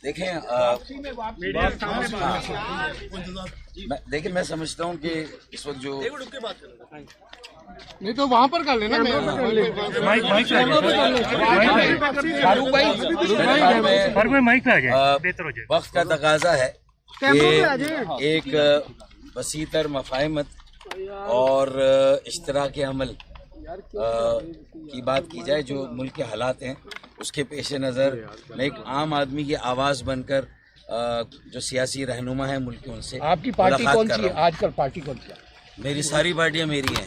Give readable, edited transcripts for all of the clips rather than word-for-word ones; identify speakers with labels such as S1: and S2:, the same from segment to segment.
S1: देखें देखिए मैं समझता हूँ कि इस वक्त जो
S2: नहीं तो वहाँ पर कर लेना,
S1: वक्त का तकाजा है कि एक वसीतर मफाहमत और इश्तराक अमल की बात की जाए। जो मुल्क के हालात हैं उसके पेश नज़र मैं एक आम आदमी की आवाज़ बनकर जो सियासी रहनुमा है मुल्क के, उनसे
S2: आपकी पार्टी कौन सी है आजकल? पार्टी कौन सी है?
S1: मेरी सारी पार्टियां मेरी हैं।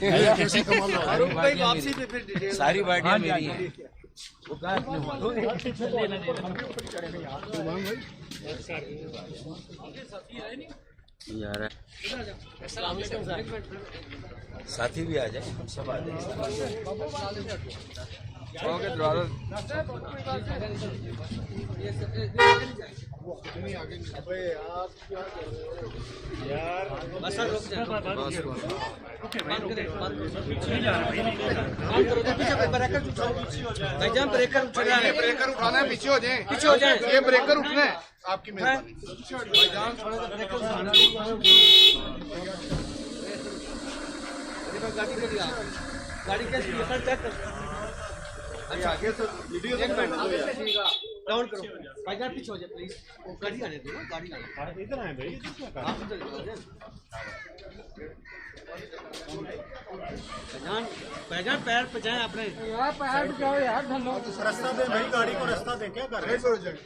S1: सारी पार्टियां मेरी हैं। वो कहाँ यार साथी भी आ जाए, हम सब आ
S2: ब्रेकर उठाना है, पीछे हो जाए, ये ब्रेकर उठना है। आपकी मेहरबानी गाड़ी के स्पीकर चेक कर। अच्छा आगे से वीडियो डाउन करो भाईजान, पीछे हो जाए प्लीज। वो गाड़ी आने दो ना, गाड़ी आने इधर आए भाई, आप इधर भाईजान, भाईजान पैर पजाए अपने यार, पैर पजाओ यार, धन्नो रास्ता दे भाई, गाड़ी को रास्ता दे, क्या कर रहे हैं?